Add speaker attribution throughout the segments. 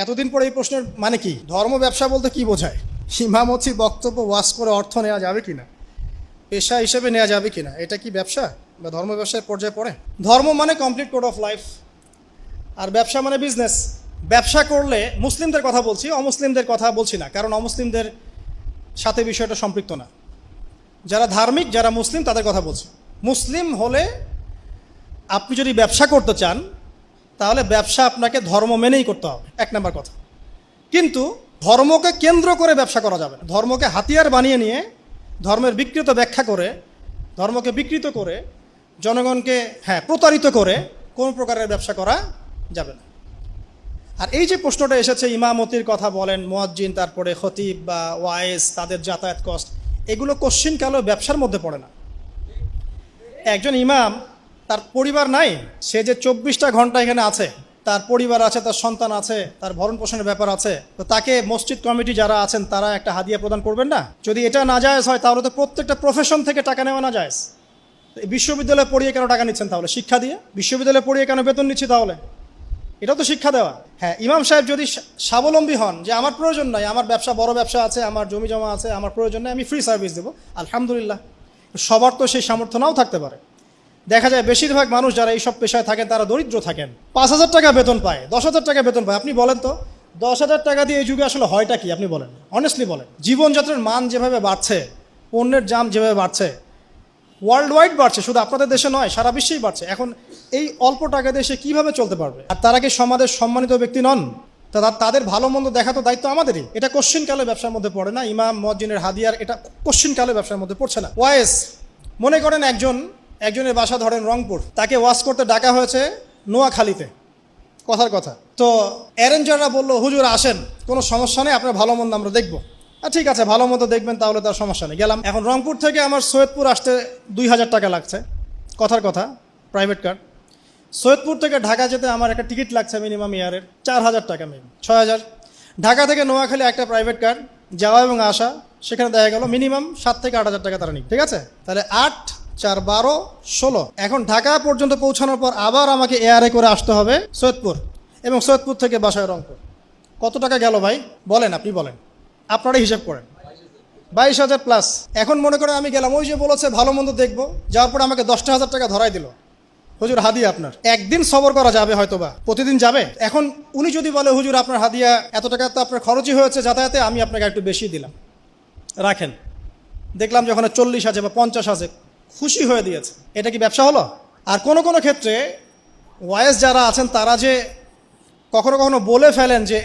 Speaker 1: এতদিন পরে এই প্রশ্নের মানে কি? ধর্ম ব্যবসা বলতে কি বোঝায়? ইমামতি বক্তব্য ওয়াজ করে অর্থ নেওয়া যাবে কিনা, পেশা হিসেবে নেওয়া যাবে কিনা, এটা কি ব্যবসা বা ধর্ম ব্যবসার পর্যায়ে পড়ে? ধর্ম মানে কমপ্লিট কোড অফ লাইফ, আর ব্যবসা মানে বিজনেস। ব্যবসা করলে মুসলিমদের কথা বলছি, অমুসলিমদের কথা বলছি না, কারণ অমুসলিমদের সাথে বিষয়টা সম্পৃক্ত না। যারা ধার্মিক, যারা মুসলিম, তাদের কথা বলছি। মুসলিম হলে আপনি যদি ব্যবসা করতে চান তাহলে ব্যবসা আপনাকে ধর্ম মেনেই করতে হবে, এক নম্বর কথা। কিন্তু ধর্মকে কেন্দ্র করে ব্যবসা করা যাবে না। ধর্মকে হাতিয়ার বানিয়ে নিয়ে, ধর্মের বিকৃত ব্যাখ্যা করে, ধর্মকে বিকৃত করে, জনগণকে প্রতারিত করে কোন প্রকারের ব্যবসা করা যাবে না। আর এই যে প্রশ্নটা এসেছে, ইমামতির কথা বলেন, মুয়াজ্জিন, তারপরে খতিব বা ওয়াইজ, তাদের যাতায়াত কষ্ট, এগুলো কোশ্চিন কালো ব্যবসার মধ্যে পড়ে না। একজন ইমাম, তার পরিবার নাই, সে যে 24টা ঘন্টা এখানে আছে, তার পরিবার আছে, তার সন্তান আছে, তার ভরণ পোষণের ব্যাপার আছে, তো তাকে মসজিদ কমিটি যারা আছেন তারা একটা হাদিয়া প্রদান করবেন না? যদি এটা না জায়েজ হয় তাহলে তো প্রত্যেকটা প্রফেশন থেকে টাকা নেওয়া না জায়েজ। বিশ্ববিদ্যালয়ে পড়িয়ে কেন টাকা নিচ্ছেন তাহলে? শিক্ষা দিয়ে। বিশ্ববিদ্যালয়ে পড়িয়ে কেন বেতন নিচ্ছি তাহলে? এটাও তো শিক্ষা দেওয়া। ইমাম সাহেব যদি স্বাবলম্বী হন, যে আমার প্রয়োজন নাই, আমার ব্যবসা, বড় ব্যবসা আছে, আমার জমি জমা আছে, আমার প্রয়োজন নেই, আমি ফ্রি সার্ভিস দেবো, আলহামদুলিল্লাহ। সবার তো সেই সামর্থ্য নাও থাকতে পারে। দেখা যায় বেশিরভাগ মানুষ যারা এইসব পেশায় থাকেন তারা দরিদ্র থাকেন, 5,000 টাকা বেতন পায়, 10,000 টাকা বেতন পায়। আপনি বলেন তো, 10,000 টাকা দিয়ে এই যুগে আসলে হয়টা কি? আপনি বলেন, অনেস্টলি বলেন। জীবনযাত্রার মান যেভাবে বাড়ছে, পণ্যের দাম যেভাবে বাড়ছে, ওয়ার্ল্ড ওয়াইড বাড়ছে, শুধু আপনাদের দেশে নয়, সারা বিশ্বেই বাড়ছে। এখন এই অল্প টাকা দেশে কিভাবে চলতে পারবে? আর তারা কি সমাজের সম্মানিত ব্যক্তি নন? তাদের ভালো মন্দ দেখা তো দায়িত্ব আমাদেরই। এটা কোশ্চিন কালে ব্যবসার মধ্যে পড়ে না। ইমাম, মুয়াজ্জিনের হাদিয়ার, এটা কোশ্চিন কালে ব্যবসার মধ্যে পড়ছে না। ওয়াইজ, মনে করেন একজনের বাসা ধরেন রংপুর, তাকে ওয়াজ করতে ডাকা হয়েছে নোয়াখালীতে, কথার কথা। তো অ্যারেঞ্জাররা বললো, হুজুর আসেন, কোনো সমস্যা নেই, আপনার ভালো মন্দ আমরা দেখবো। ঠিক আছে, ভালো মতো দেখবেন, তাহলে তার সমস্যা নেই, গেলাম। এখন রংপুর থেকে আমার সৈয়দপুর আসতে 2,000 টাকা লাগছে, কথার কথা, প্রাইভেট কার। সৈয়দপুর থেকে ঢাকা যেতে আমার একটা টিকিট লাগছে মিনিমাম ইয়ারের 4,000 টাকা, মিনিমাম 6,000। ঢাকা থেকে নোয়াখালী একটা প্রাইভেট কার, যাওয়া এবং আসা, সেখানে দেখা গেল মিনিমাম 7,000 থেকে 8,000 টাকা তারা নিই, ঠিক আছে? তাহলে 8, 4, 12, 16। এখন ঢাকা পর্যন্ত পৌঁছানোর পর আবার আমাকে এয়ারে করে আসতে হবে সৈয়দপুর, এবং সৈয়দপুর থেকে বাসায় রংপুর। কত টাকা গেল ভাই? বলেন, আপনি বলেন, আপনারাই হিসাব করেন। 22,000 প্লাস। এখন মনে করেন আমি গেলাম, ওই যে বলেছে ভালো মন্দ দেখবো, যাওয়ার পরে আমাকে 10,000 টাকা ধরাই দিল, হুজুর হাদিয়া আপনার। একদিন সবর করা যাবে হয়তোবা, প্রতিদিন যাবে? এখন উনি যদি বলে, হুজুর আপনার হাদিয়া এত টাকা তো আপনার খরচই হয়েছে যাতায়াতে, আমি আপনাকে একটু বেশি দিলাম, রাখেন। দেখলাম যে ওখানে 40 আছে বা 50 আছে, খুশি হয়ে দিয়েছে, এটা কি ব্যবসা হলো? আর কোনো কোনো ক্ষেত্রে ওয়াইজ যারা আছেন তারা যে কখনো কখনো বলে ফেলেন যে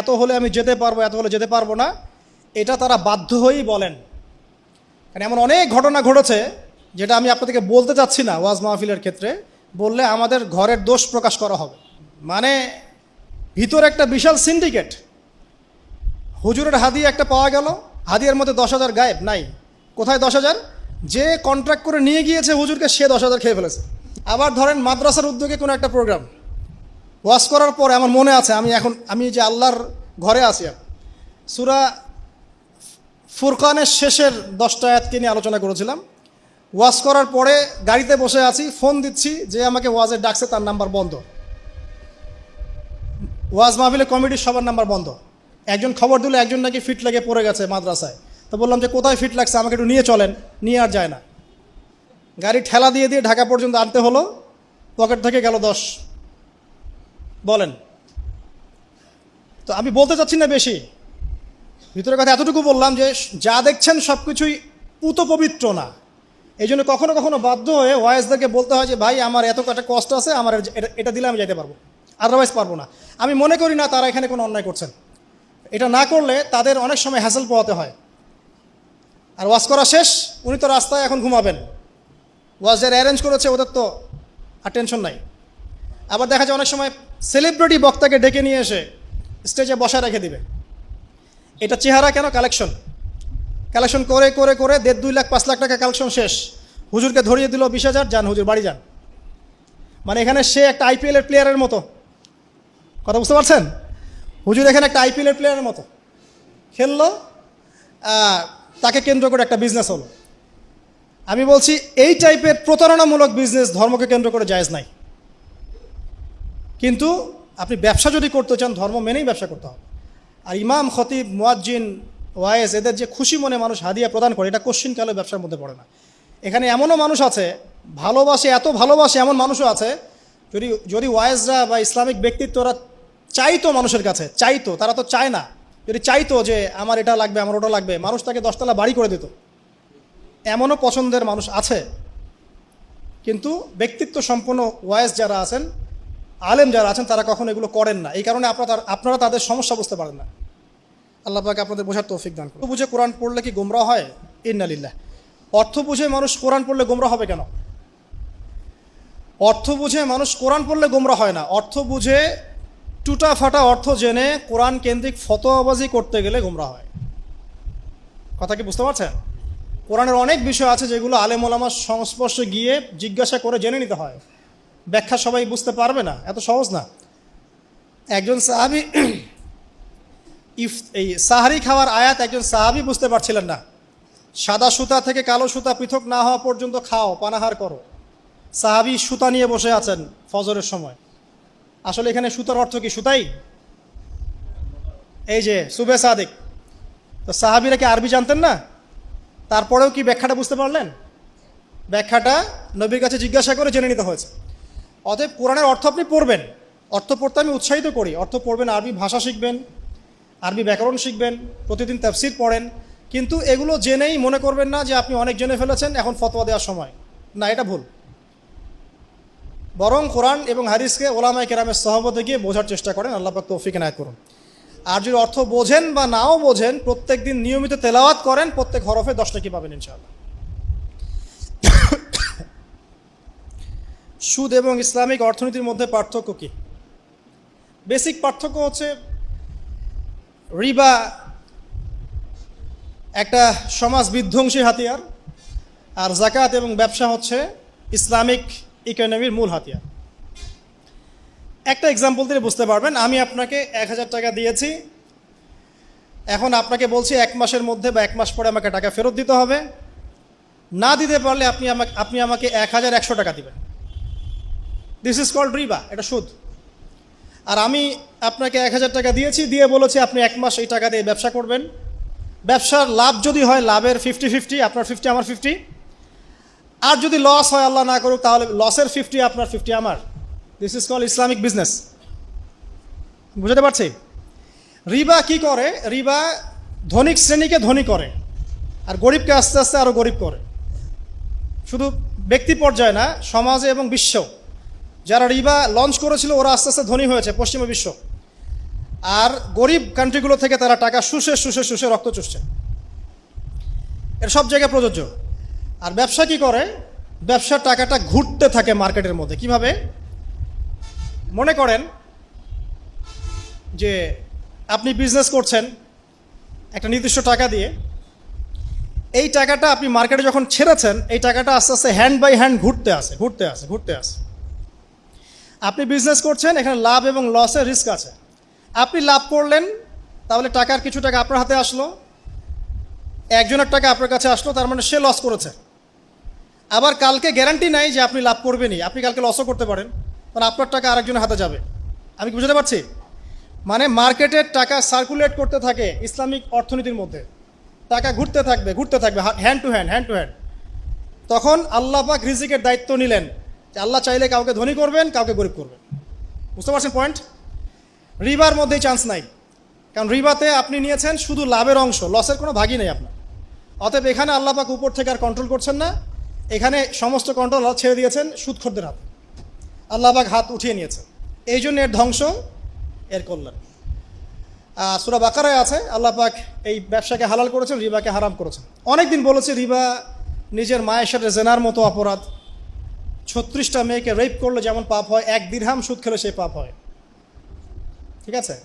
Speaker 1: এত হলে আমি যেতে পারবো, এত হলে যেতে পারবো না, এটা তারা বাধ্য হয়েই বলেন। কারণ এমন অনেক ঘটনা ঘটেছে যেটা আমি আপনাদেরকে বলতে চাচ্ছি না ওয়াজ মাহফিলের ক্ষেত্রে, বললে আমাদের ঘরের দোষ প্রকাশ করা হবে। মানে ভিতরে একটা বিশাল সিন্ডিকেট। হুজুরের হাদিয়া একটা পাওয়া গেল, হাদিয়ার মধ্যে 10,000 গায়েব নাই। কোথায় 10,000? যে কন্ট্রাক্ট করে নিয়ে গিয়েছে হুজুরকে, সে 10,000 খেয়ে ফেলেছে। আবার ধরেন মাদ্রাসার উদ্যোগে কোনো একটা প্রোগ্রাম, ওয়াজ করার পরে আমার মনে আছে, আমি যে আল্লাহর ঘরে আছি, সূরা ফুরকানের শেষের 10টা আয়াতকে নিয়ে আলোচনা করেছিলাম। ওয়াজ করার পরে গাড়িতে বসে আছি, ফোন দিচ্ছি, যে আমাকে ওয়াজের ডাকছে তার নাম্বার বন্ধ, ওয়াজ মাহফিলের কমিটির সবার নাম্বার বন্ধ। একজন খবর দিল একজন নাকি ফিট লেগে পড়ে গেছে মাদ্রাসায়। তো বললাম যে কোথায় ফিট লাগছে, আমাকে একটু নিয়ে চলেন, নিয়ে আর যায় না। গাড়ি ঠেলা দিয়ে ঢাকা পর্যন্ত আনতে হলো, পকেট থেকে গেল 10। বলেন তো, আমি বলতে চাচ্ছি না বেশি, ভিতরের কথা এতটুকু বললাম যে যা দেখছেন সব কিছুই পুত পবিত্র না। এই জন্য কখনো কখনো বাধ্য হয়ে ওয়াইজদেরকে বলতে হয় যে ভাই আমার এত একটা কষ্ট আছে, আমার এটা দিলে আমি যেতে পারবো, আদারওয়াইজ পারবো না। আমি মনে করি না তারা এখানে কোনো অন্যায় করছেন। এটা না করলে তাদের অনেক সময় হ্যাসেল পোহাতে হয়। আর ওয়াজ করা শেষ, উনি তো রাস্তায় এখন ঘুমাবেন, ওয়াজ যারা অ্যারেঞ্জ করেছে ওদের তো আর টেনশন নাই। আবার দেখা যায় অনেক সময় সেলিব্রিটি বক্তাকে ডেকে নিয়ে এসে স্টেজে বসায় রেখে দিবে। এটা চেহারা কেন? কালেকশন করে করে করে 1.5, 2 লাখ, 5 লাখ টাকা কালেকশন শেষ, হুজুরকে ধরিয়ে দিল 20,000, যান হুজুর বাড়ি যান। মানে এখানে সে একটা IPL-এর প্লেয়ারের মতো, কথা বুঝতে পারছেন? হুজুর এখানে একটা IPL-এর প্লেয়ারের মতো খেললো, তাকে কেন্দ্র করে একটা বিজনেস হলো। আমি বলছি এই টাইপের প্রতারণামূলক বিজনেস ধর্মকে কেন্দ্র করে জায়েজ নাই। কিন্তু আপনি ব্যবসা যদি করতে চান ধর্ম মেনেই ব্যবসা করতে হবে। আর ইমাম, খতিব, মুয়াজ্জিন, ওয়াইজ এদের যে খুশি মনে মানুষ হাদিয়া প্রদান করে, এটা কোশ্চিন কালে ব্যবসার মধ্যে পড়ে না। এখানে এমনও মানুষ আছে ভালোবাসে, এত ভালোবাসে, এমন মানুষও আছে যদি যদি ওয়াইজরা বা ইসলামিক ব্যক্তিত্বরা চাইতো মানুষের কাছে, চাইতো, তারা তো চায় না, যদি চাইতো যে আমার এটা লাগবে, আমার ওটা লাগবে, মানুষ তাকে 10 তলা বাড়ি করে দিত। এমনও পছন্দের মানুষ আছে। কিন্তু ব্যক্তিত্ব সম্পন্ন ওয়াইজ যারা আছেন, আলেম যারা আছেন, তারা কখনো এগুলো করেন না। এই কারণে আপনারা তাদের সমস্যা বুঝতে পারেন না। আল্লাহ পাক আপনাদের বোঝার তৌফিক দান করুন। বুঝে কোরআন পড়লে কি গোমরাহ হয়? ইন্নালিল্লাহ। অর্থ বুঝে মানুষ কোরআন পড়লে গোমরাহ হবে কেন? অর্থ বুঝে মানুষ কোরআন পড়লে গোমরাহ হয় না। অর্থ বুঝে টুটা ফাটা অর্থ জেনে কোরআন কেন্দ্রিক ফতোয়াবাজি করতে গেলে গোমরাহ হয়। কথা কি বুঝতে পারছেন? কোরআনের অনেক বিষয় আছে যেগুলো আলেম ওলামার সংস্পর্শে গিয়ে জিজ্ঞাসা করে জেনে নিতে হয়। ব্যাখ্যা সবাই বুঝতে পারবে না, এত সহজ না। একজন সাহাবী এই সাহারি খাওয়ার আয়াত একজন সাহাবী বুঝতে পারছিলেন না। সাদা সুতা থেকে কালো সুতা পৃথক না হওয়া পর্যন্ত খাও, পানাহার করো। সাহাবী সুতা নিয়ে বসে আছেন ফজরের সময়। আসলে এখানে সুতার অর্থ কি? সুতাই? এই যে সুবে সাদিক, তো সাহাবীরা কি আরবি জানতেন না? তারপরেও কি ব্যাখ্যাটা বুঝতে পারলেন? ব্যাখ্যাটা নবীর কাছে জিজ্ঞাসা করে জেনে নিতে হয়েছে। অতএব কোরআনের অর্থ আপনি পড়বেন, অর্থ পড়তে আমি উৎসাহিত করি। অর্থ পড়বেন, আরবি ভাষা শিখবেন, আরবি ব্যাকরণ শিখবেন, প্রতিদিন তাফসীর পড়েন। কিন্তু এগুলো জেনেই মনে করবেন না যে আপনি অনেক জেনে ফেলেছেন, এখন ফতোয়া দেওয়ার সময় না, এটা ভুল। বরং কোরআন এবং হাদিসকে ওলামায়ে কেরামের সহবতে গিয়ে বোঝার চেষ্টা করেন। আল্লাহ পাক তৌফিক এনায়েত করুন। আর যদি অর্থ বোঝেন বা নাও বোঝেন, প্রত্যেক দিন নিয়মিত তেলাওয়াত করেন, প্রত্যেক হরফে 10 নেকি পাবেন ইনশাআল্লাহ। সুদ এবং ইসলামিক অর্থনীতির মধ্যে পার্থক্য কি? বেসিক পার্থক্য হচ্ছে রিবা একটা সমাজ বিধ্বংসী হাতিয়ার, আর যাকাত এবং ব্যবসা হচ্ছে ইসলামিক ইকোনমির মূল হাতিয়ার। একটা এক্সাম্পল দিলে বুঝতে পারবেন। আমি আপনাকে 1000 টাকা দিয়েছি, এখন আপনাকে বলছি 1 মাসের মধ্যে বা 1 মাস পরে আমাকে টাকা ফেরত দিতে হবে। না দিতে পারলে আপনি আমাকে 1100 টাকা দিবেন। দিস ইজ কল্ড রিবা, এটা সুদ। আর আমি আপনাকে 1000 টাকা দিয়েছি, দিয়ে বলেছি আপনি 1 মাস এই টাকা দিয়ে ব্যবসা করবেন। ব্যবসার লাভ যদি হয়, লাভের 50-50, আপনার 50 আমার 50। আর যদি লস হয়, আল্লাহ না করুক, তাহলে লসের 50 আপনার 50 আমার। This is called Islamic business. বুঝতে পারছি? রিবা কি করে? রিবা ধনিক শ্রেণীকে ধনী করে আর গরিবকে আস্তে আস্তে আরও গরিব করে। শুধু ব্যক্তি পর্যায়ে না, সমাজে এবং বিশ্ব যারা রিবা লঞ্চ করেছিল ওরা আস্তে আস্তে ধনী হয়েছে, পশ্চিমা বিশ্ব। আর গরিব কান্ট্রিগুলো থেকে তারা টাকা শুষে শুষে শুষে রক্ত চুষছে। এর সব জায়গায় প্রযোজ্য। আর ব্যবসা কি করে? ব্যবসার টাকাটা ঘুরতে থাকে মার্কেটের মধ্যে। কিভাবে? মনে করেন যে আপনি বিজনেস করছেন একটা নির্দিষ্ট টাকা দিয়ে। এই টাকাটা আপনি মার্কেটে যখন ছেড়েছেন, এই টাকাটা আস্তে আস্তে হ্যান্ড বাই হ্যান্ড ঘুরতে আসে। আপনি বিজনেস করছেন, এখানে লাভ এবং লসের রিস্ক আছে। আপনি লাভ করলেন, তাহলে টাকার কিছু টাকা আপনার হাতে আসলো, একজনের টাকা আপনার কাছে আসলো, তার মানে সে লস করেছে। আবার কালকে গ্যারান্টি নাই যে আপনি লাভ করবেনই, আপনি কালকে লসও করতে পারেন, কারণ আপনার টাকা আরেকজনের হাতে যাবে। আমি কি বুঝতে পারছি? মানে মার্কেটের টাকা সার্কুলেট করতে থাকে ইসলামিক অর্থনীতির মধ্যে, টাকা ঘুরতে থাকবে হ্যান্ড টু হ্যান্ড। তখন আল্লাহ পাক রিজিকের দায়িত্ব নিলেন যে আল্লাহ চাইলে কাউকে ধনী করবেন, কাউকে গরিব করবেন। বুঝতে পারছেন পয়েন্ট? রিবার মধ্যেই চান্স নাই, কারণ রিবাতে আপনি নিয়েছেন শুধু লাভের অংশ, লসের কোনো ভাগই নেই আপনার। অতএব এখানে আল্লাহ পাক উপর থেকে আর কন্ট্রোল করছেন না, এখানে সমস্ত কন্ট্রোল ছেড়ে দিয়েছেন সুদখোরদের হাতে। আল্লাহ পাক হাত উঠিয়ে নিয়েছেন। এই জন্য এর ধ্বংস, এর কল্যাণ। সূরা বাকারায় আছে আল্লাহ পাক এই ব্যবসাকে হালাল করেছেন, রিবাকে হারাম করেছেন। অনেক দিন বলেছে রিবা নিজের মায়ের সাথে জেনার মতো অপরাধ। 36টা মেয়েকে রেপ করলে যেমন পাপ হয়, 1 দিরহাম সুদ খেলে সেই পাপ হয়। ঠিক আছে?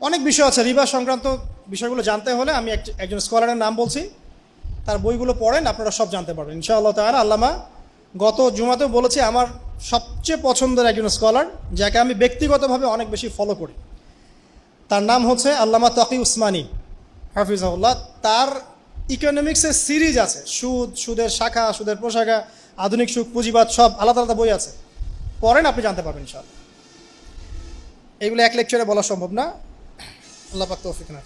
Speaker 1: অনেক বিষয় আছে রিবা সংক্রান্ত। বিষয়গুলো জানতে হলে আমি একজন স্কলারের নাম বলছি, তার বইগুলো পড়েন, আপনারা সব জানতে পারবেন ইনশাআল্লাহ তাআলা। আল্লামা গত জুমাতেও বলেছি, আমার সবচেয়ে পছন্দের একজন স্কলার, যাকে আমি ব্যক্তিগতভাবে অনেক বেশি ফলো করি, তার নাম হচ্ছে আল্লামা তাকি উসমানী হাফিজাহুল্লাহ। তার ইকোনমিক্সের সিরিজ আছে, সুদের শাখা, সুদের প্রশাখা, আধুনিক সুখ, পুঁজিবাদ, সব আলাদা আলাদা বই আছে। পড়েন, আপনি জানতে পারবেন ইনশাআল্লাহ। এগুলো এক লেকচারে বলা সম্ভব না। আল্লাহ পাক তৌফিক না।